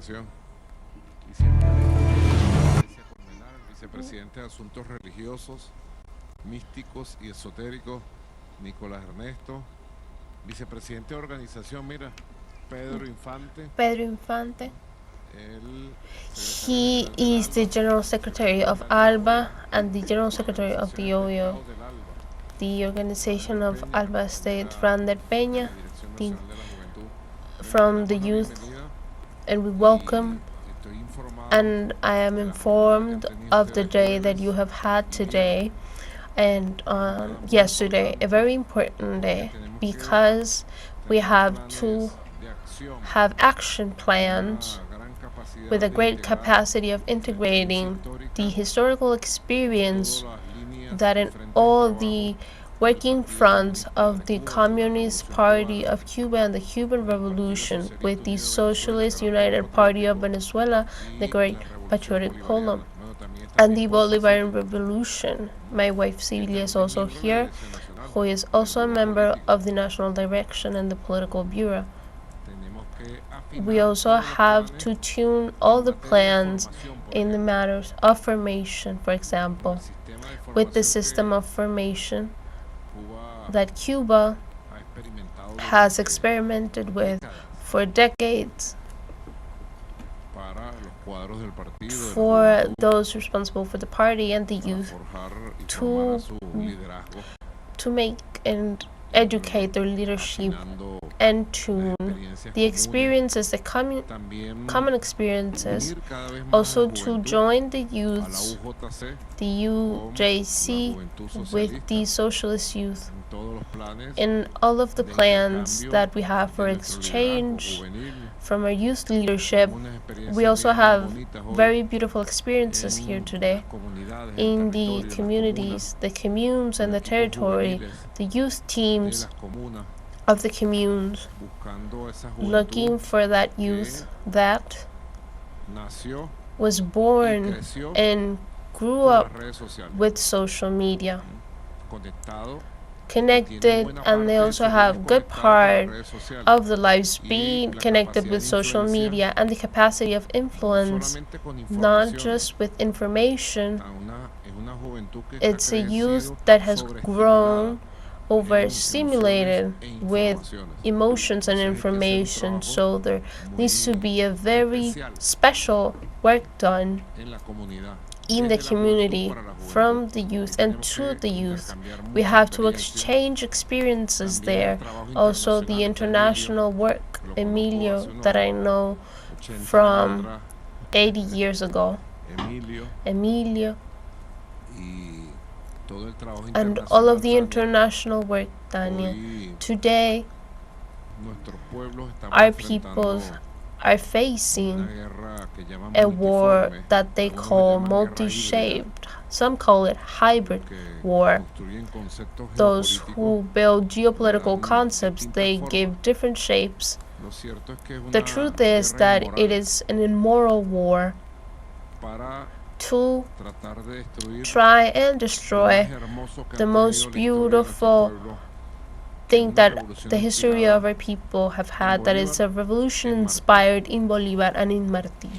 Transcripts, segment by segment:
organización. Vicepresidente de Asuntos Religiosos, Místicos y Esotéricos, Nicolás Ernesto. Vicepresidente de organización, mira, Pedro Infante. Pedro Infante. He is the General Secretary of ALBA and the General Secretary of the OEO, the organization of ALBA State, Frander Peña, from the youth, and we welcome, and I am informed of the day that you have had today and yesterday, a very important day, because we have to have action plans with a great capacity of integrating the historical experience that in all the working fronts of the Communist Party of Cuba and the Cuban Revolution with the Socialist United Party of Venezuela, the Great Patriotic Polo, and the Bolivarian Revolution. My wife Celia is also here, who is also a member of the National Direction and the Political Bureau. We also have to tune all the plans in the matters of formation, for example, with the system of formation that Cuba has experimented with for decades for those responsible for the party and the youth to make and educate their leadership and tune the experiences, the common experiences, also to join the youths, the UJC, with the socialist youth in all of the plans that we have for exchange from our youth leadership. We also have very beautiful experiences here today in the communities, the communes and the territory, the youth teams of the communes, looking for that youth that was born and grew up with social media, connected, and they also have good part of the lives being connected with social media and the capacity of influence, not just with information. It's a youth that has grown overstimulated with emotions and information, so there needs to be a very special work done in the community from the youth and to the youth. We have to exchange experiences there. Also the international work, Emilio, that I know from 80 years ago. Emilio. And all of the international work, Daniel. Today, our peoples are facing a war that they call multi-shaped. Some call it hybrid war. Those who build geopolitical concepts, they give different shapes. The truth is that it is an immoral war to try and destroy the most beautiful thing that the history of our people have had, that is a revolution inspired in Bolivar and in Martí,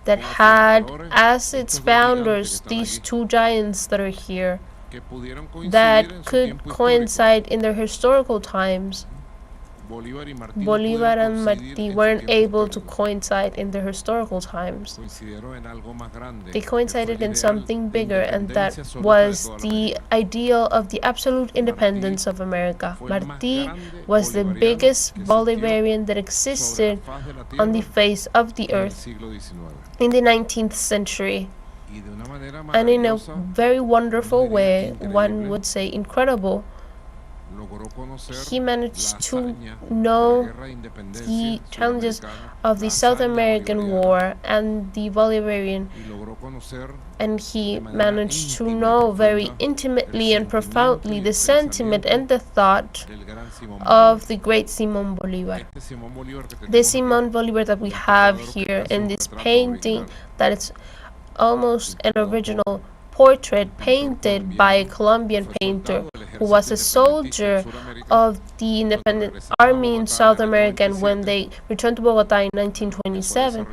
that had as its founders these two giants that are here, that could coincide in their historical times. Bolivar and Martí weren't able to coincide in their historical times. They coincided in something bigger, and that was the ideal of the absolute independence of America. Martí was the biggest Bolivarian that existed on the face of the earth in the 19th century. And in a very wonderful way, one would say incredible, he managed to know the challenges of the South American War and the Bolivarian, and he managed to know very intimately and profoundly the sentiment and the thought of the great Simón Bolívar. The Simón Bolívar that we have here in this painting, that is almost an original portrait painted by a Colombian painter who was a soldier of the independent army in South America, and when they returned to Bogota in 1927,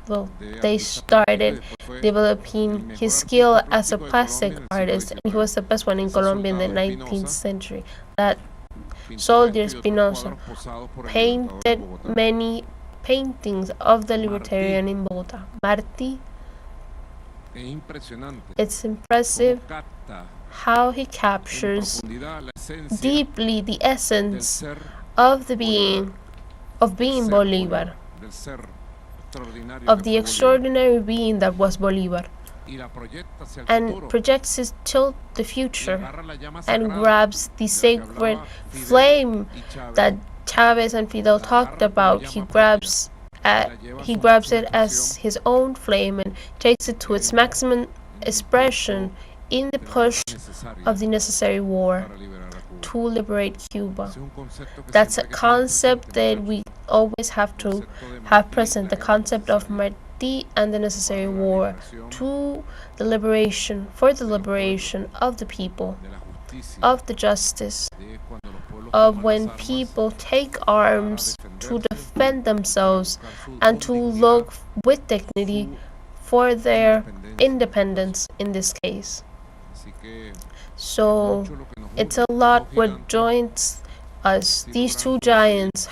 well, they started developing his skill as a plastic artist, and he was the best one in Colombia in the 19th century. That soldier Espinosa painted many paintings of the libertarian in Bogota. Martí, it's impressive how he captures deeply the essence of being Bolívar, of the extraordinary being that was Bolívar, and projects it till the future and grabs the sacred flame that Chavez and Fidel talked about. He grabs it as his own flame and takes it to its maximum expression in the push of the necessary war to liberate Cuba. That's a concept that we always have to have present, the concept of Martí and the necessary war to the liberation, for the liberation of the people, of the justice, of when people take arms to defend themselves and to look with dignity for their independence in this case. So it's a lot what joins us. These two giants,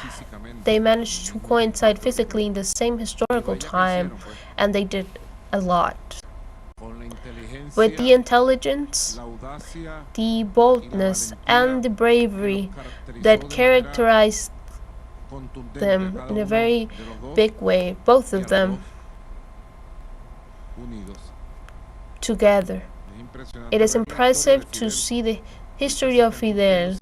they managed to coincide physically in the same historical time, and they did a lot. With the intelligence, the boldness, and the bravery that characterized them in a very big way, both of them together. It is impressive to see the history of Fidel.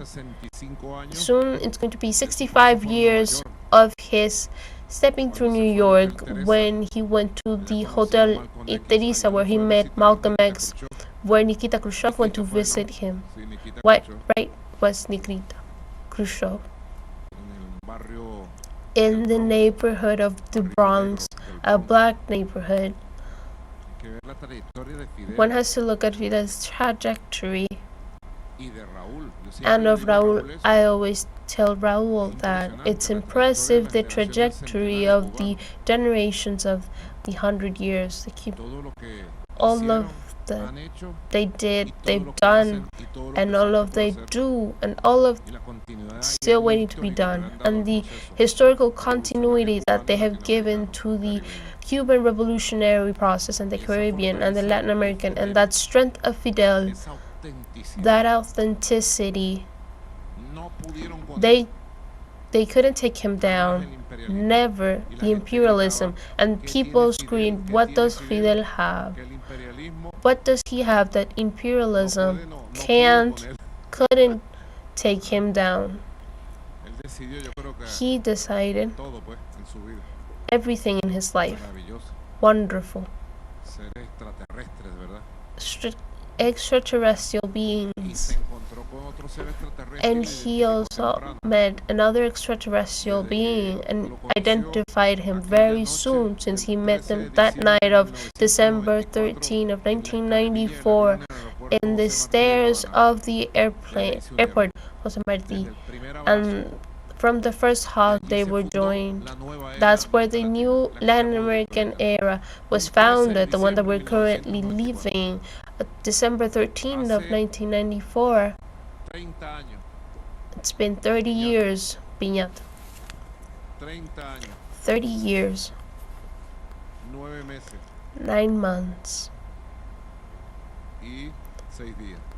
Soon it's going to be 65 years of his stepping through New York when he went to the Hotel Teresa where he met Malcolm X, where Nikita Khrushchev went to visit him. What, right, was Nikita Khrushchev? In the neighborhood of the Bronx, a black neighborhood. One has to look at Fidel's trajectory. And of Raúl, I always tell Raúl that it's impressive the trajectory of the generations of the 100 years. They keep all of that they did, they've done, and all of they do, and all of still waiting to be done, and the historical continuity that they have given to the Cuban revolutionary process and the Caribbean and the Latin American, and that strength of Fidel, that authenticity, they couldn't take him down. Never. The imperialism. And people screamed, what does Fidel have? What does he have that imperialism couldn't take him down? He decided everything in his life. Wonderful. Extraterrestrial beings. And he also met another extraterrestrial being and identified him very soon, since he met them that night of December 13 of 1994 in the stairs of the airport Jose Marti. And from the first hug they were joined. That's where the new Latin American era was founded, the one that we're currently living. December 13th of 1994. It's been 30 years, Piñata. 30 years. 9 months.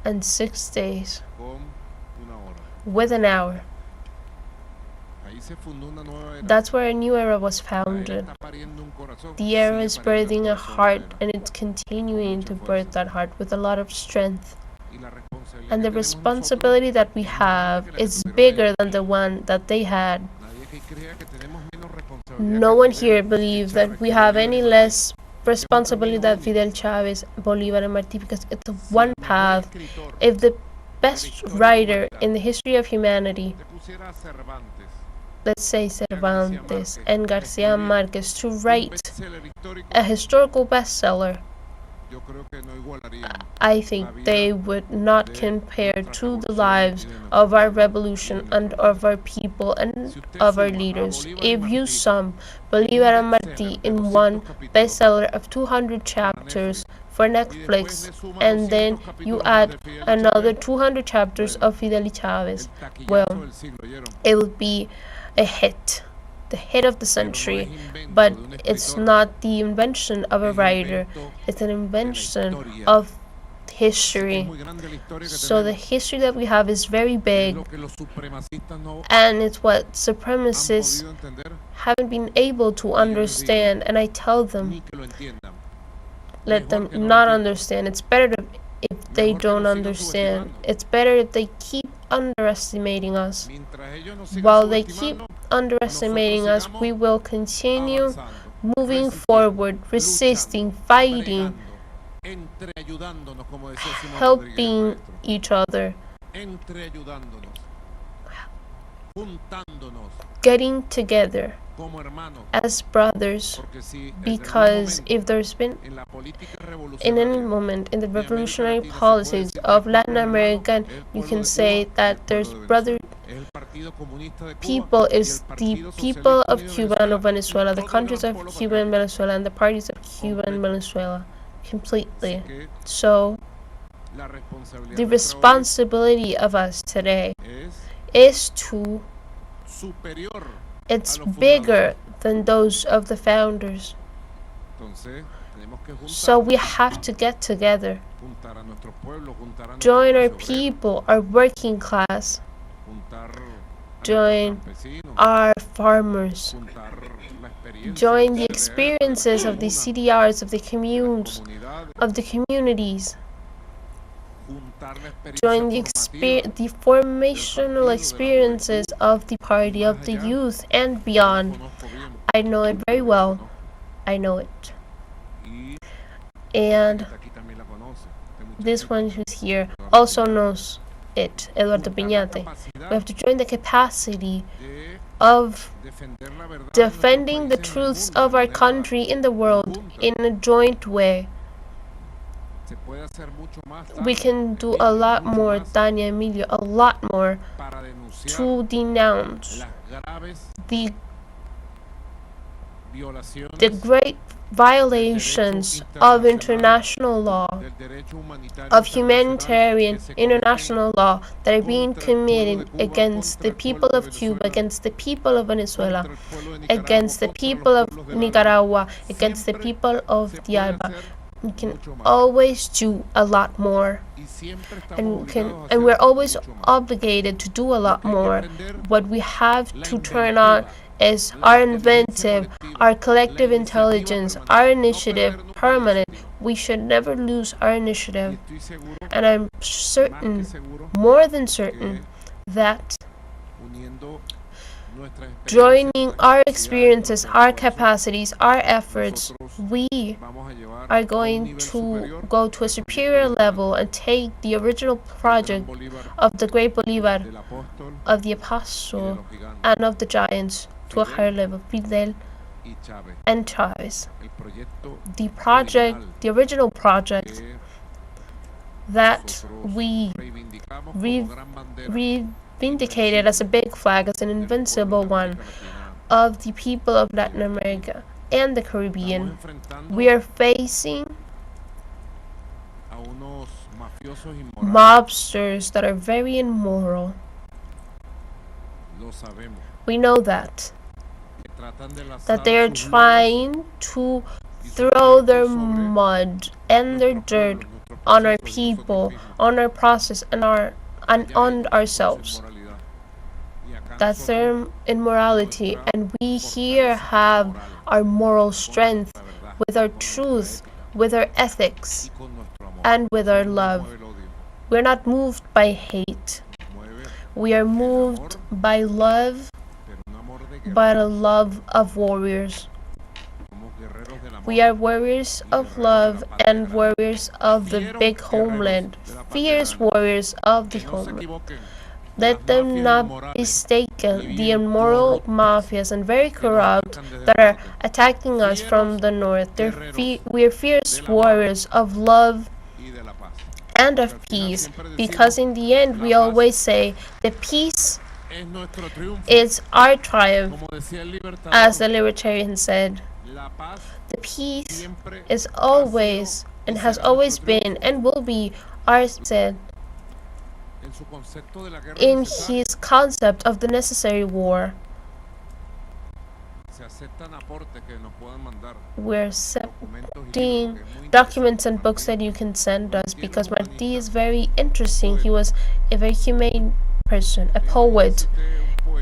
And 6 days. With an hour. That's where a new era was founded. The era is birthing a heart, and it's continuing to birth that heart with a lot of strength. And the responsibility that we have is bigger than the one that they had. No one here believes that we have any less responsibility than Fidel Chavez, Bolívar, and Martí, because it's one path. If the best writer in the history of humanity, let's say Cervantes and Garcia Marquez, to write a historical bestseller, I think they would not compare to the lives of our revolution and of our people and of our leaders. If you sum Bolívar and Martí in one bestseller of 200 chapters for Netflix, and then you add another 200 chapters of Fidel y Chávez, well, it would be a hit. The hit of the century, but it's not the invention of a writer, it's an invention of history. So the history that we have is very big, and it's what supremacists haven't been able to understand, and I tell them, let them not understand. It's better if they don't understand. It's better if they keep underestimating us. While they keep underestimating us, we will continue moving forward, resisting, fighting, helping each other, getting together as brothers, because if there's been in any moment in the revolutionary policies of Latin America, you can say that there's brother people is the people of Cuba and of Venezuela, the countries of Cuba and Venezuela, and the parties of Cuba and Venezuela completely. So the responsibility of us today is to it's bigger than those of the founders. So we have to get together, join our people, our working class, join our farmers, join the experiences of the CDRs, of the communes, of the communities, join the formational experiences of the party, of the youth, and beyond. I know it very well. I know it. And this one who's here also knows it, Eduardo Piñate. We have to join the capacity of defending the truths of our country in the world in a joint way. We can do a lot more, Tania, Emilio, a lot more to denounce the great violations of international law, of humanitarian international law that are being committed against the people of Cuba, against the people of Venezuela, against the people of Nicaragua, against the people of the Alba. We can always do a lot more, and we're always obligated to do a lot more. What we have to turn on is our inventive, our collective intelligence, our initiative, permanent. We should never lose our initiative. And I'm certain, more than certain, that joining our experiences, our capacities, our efforts, we are going to go to a superior level and take the original project of the great Bolivar, of the apostle, and of the giants to a higher level, Fidel and Chávez. The project, the original project that we vindicated as a big flag, as an invincible one, of the people of Latin America and the Caribbean. We are facing mobsters that are very immoral. We know that they are trying to throw their mud and their dirt on our people, on our process, and on ourselves. That's their immorality, and we here have our moral strength with our truth, with our ethics, and with our love. We're not moved by hate. We are moved by love, but a love of warriors. We are warriors of love and warriors of the big homeland, fierce warriors of the homeland. Let them not be mistaken. The immoral mafias and very corrupt that are attacking us from the north. We are fierce warriors of love and of peace, because in the end we always say the peace is our triumph, as the libertarian said. The peace is always and has always been and will be ours, said, in his concept of the necessary war. We're accepting documents and books that you can send us, because Martí is very interesting. He was a very humane person, a poet.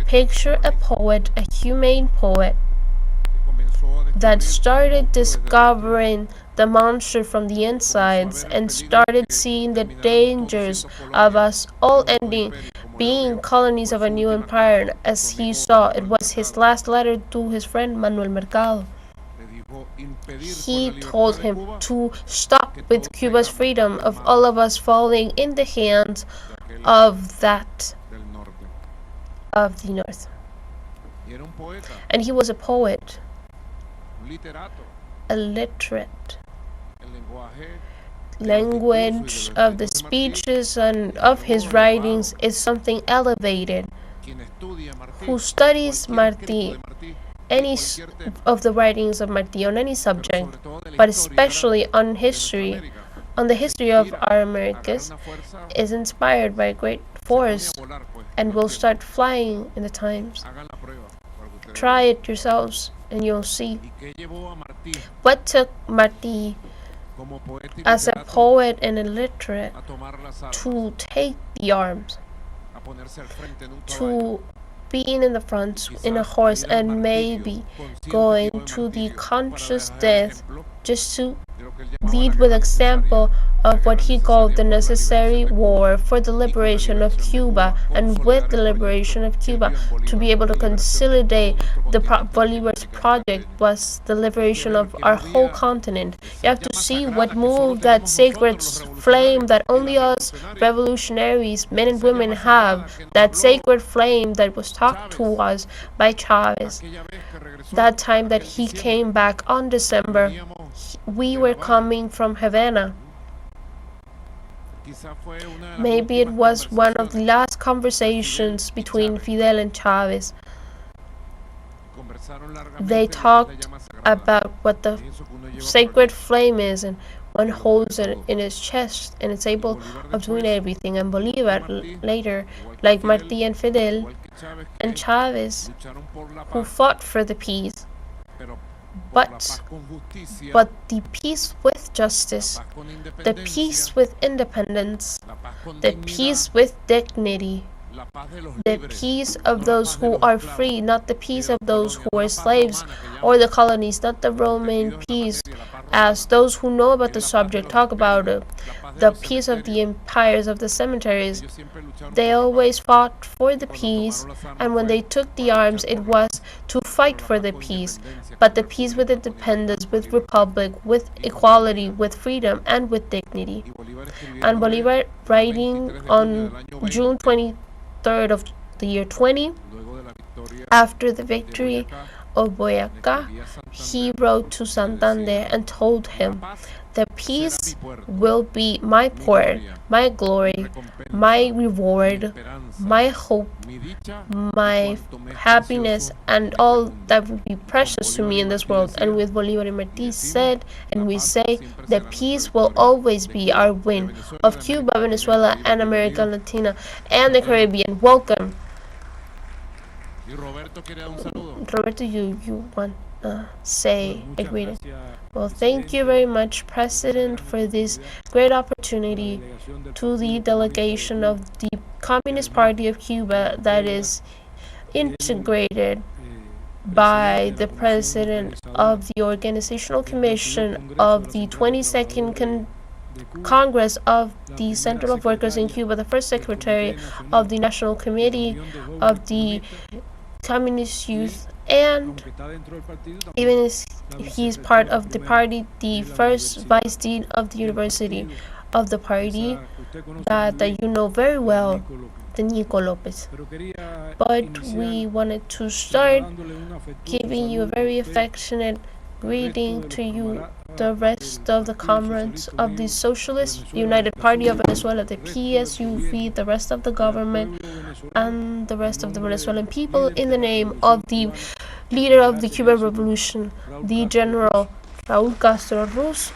Picture a poet, a humane poet, that started discovering the monster from the insides and started seeing the dangers of us all ending being colonies of a new empire. As he saw, it was his last letter to his friend Manuel Mercado. He told him to stop with Cuba's freedom, of all of us falling in the hands of that of the north. And he was a poet, a literate. Language of the speeches and of his writings is something elevated. Who studies Martí, any of the writings of Martí on any subject, but especially on history, on the history of our Americas, is inspired by a great force and will start flying in the times. Try it yourselves and you'll see. What took Martí as a poet and a literate to take the arms, to being in the front in a horse and maybe going to the conscious death, just to lead with example of what he called the necessary war for the liberation of Cuba, and with the liberation of Cuba to be able to consolidate the Bolivar's project was the liberation of our whole continent. You have to see what moved that sacred flame that only us revolutionaries, men and women, have, that sacred flame that was taught to us by Chavez. That time that he came back on December, we were coming from Havana. Maybe it was one of the last conversations between Fidel and Chavez. They talked about what the sacred flame is, and one holds it in his chest and it's able of doing everything. And Bolivar later, like Martí and Fidel and Chavez, who fought for the peace, but the peace with justice, the peace with independence, the peace with dignity, the peace of those who are free, not the peace of those who are slaves or the colonies, not the Roman peace, as those who know about the subject talk about it, the peace of the empires of the cemeteries. They always fought for the peace, and when they took the arms, it was to fight for the peace, but the peace with independence, with republic, with equality, with freedom, and with dignity. And Bolivar, writing on June 23rd of the year 20, after the victory of Boyacá, he wrote to Santander and told him, "The peace will be my port, my glory, my reward, my hope, my happiness, and all that will be precious to me in this world." And with Bolivar and Martí said, and we say, the peace will always be our win of Cuba, Venezuela, and America Latina, and the Caribbean. Welcome. Roberto, you want say a greeting? Well, thank you very much, President, for this great opportunity to the delegation of the Communist Party of Cuba that is integrated by the President of the Organizational Commission of the 22nd Congress of the Center of Workers in Cuba, the first Secretary of the National Committee of the Communist Youth, and even if he's part of the party, the first Vice Dean of the University of the party that you know very well, the Nico Lopez. But we wanted to start giving you a very affectionate greeting to you, the rest of the comrades of the Socialist United Party of Venezuela, the PSUV, the rest of the government, and the rest of the Venezuelan people, in the name of the leader of the Cuban Revolution, the General Raúl Castro Ruz,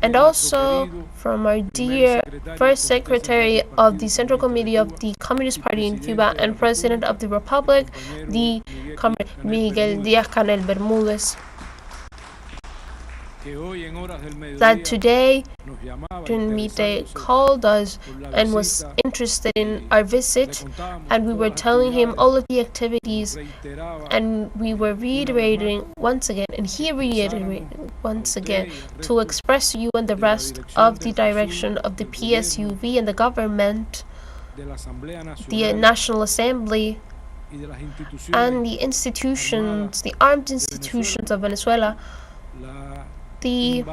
and also from our dear First Secretary of the Central Committee of the Communist Party in Cuba and President of the Republic, the Comrade Miguel Díaz-Canel Bermúdez, that today during midday called us and was interested in our visit, and we were telling him all of the activities, and we were reiterating once again, and he reiterated once again, to express to you and the rest of the direction of the PSUV and the government, the National Assembly, and the institutions, the armed institutions of Venezuela, the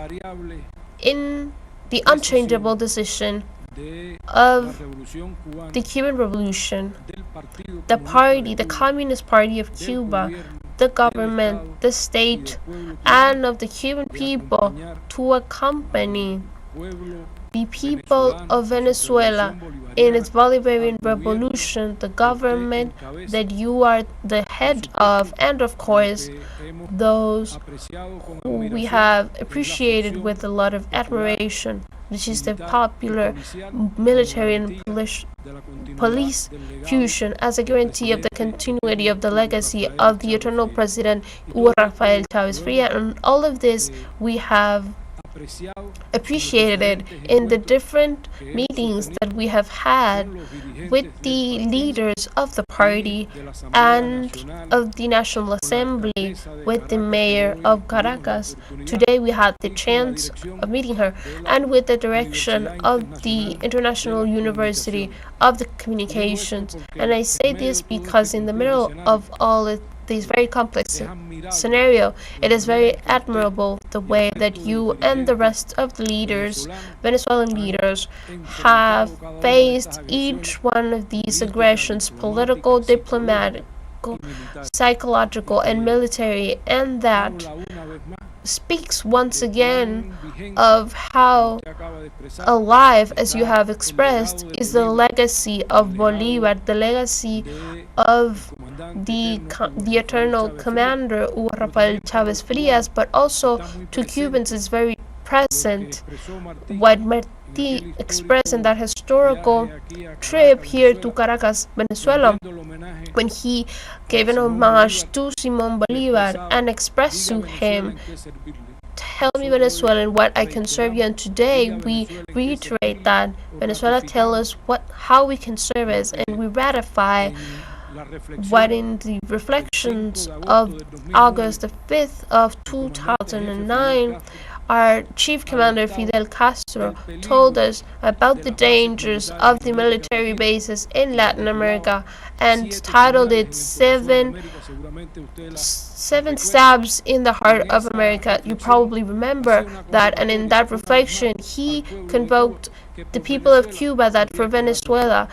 unchangeable decision of the Cuban Revolution, the party, the Communist Party of Cuba, the government, the state, and of the Cuban people to accompany the people of Venezuela in its Bolivarian revolution, the government that you are the head of, and of course those who we have appreciated with a lot of admiration, which is the popular military and police fusion as a guarantee of the continuity of the legacy of the eternal President Hugo Rafael Chávez Fría. And all of this we have appreciated in the different meetings that we have had with the leaders of the party and of the National Assembly, with the mayor of Caracas. Today we had the chance of meeting her, and with the direction of the International University of the Communications. And I say this because in the middle of all of this very complex scenario, it is very admirable the way that you and the rest of the leaders, Venezuelan leaders, have faced each one of these aggressions, political, diplomatic, psychological, and military, and that speaks once again of how alive, as you have expressed, is the legacy of Bolívar, the legacy of the eternal commander Hugo Rafael Chávez Frías, but also to Cubans is very present. What Martí expressed in that historical trip here to Caracas, Venezuela, when he gave an homage to Simón Bolívar and expressed to him, "Tell me, Venezuelan, what I can serve you." And today we reiterate that Venezuela tell us how we can serve us, and we ratify what in the reflections of August the 5th of 2009 our chief commander Fidel Castro told us about the dangers of the military bases in Latin America, and titled it Seven Stabs in the Heart of America. You probably remember that, and in that reflection he convoked the people of Cuba that for Venezuela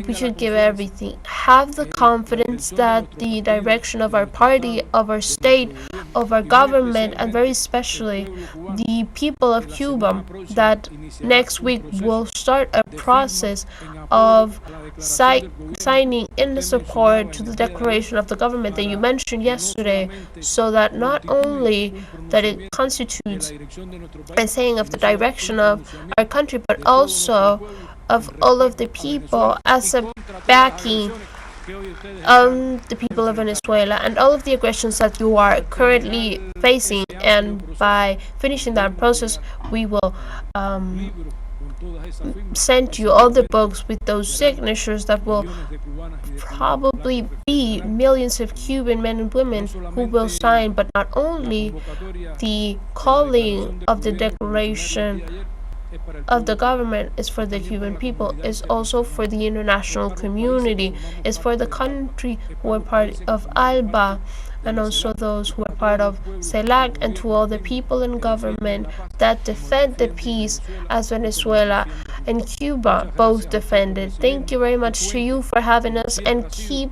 we should give everything. Have the confidence that the direction of our party, of our state, of our government, and very especially the people of Cuba, that next week will start a process of signing in the support to the declaration of the government that you mentioned yesterday, so that not only that it constitutes a saying of the direction of our country, but also of all of the people as a backing the people of Venezuela and all of the aggressions that you are currently facing. And by finishing that process, we will send you all the books with those signatures that will probably be millions of Cuban men and women who will sign, but not only the calling of the declaration of the government is for the Cuban people, is also for the international community, is for the country who are part of ALBA, and also those who are part of CELAC, and to all the people in government that defend the peace as Venezuela and Cuba both defended. Thank you very much to you for having us, and keep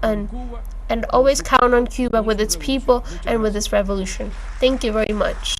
and always count on Cuba with its people and with its revolution. Thank you very much.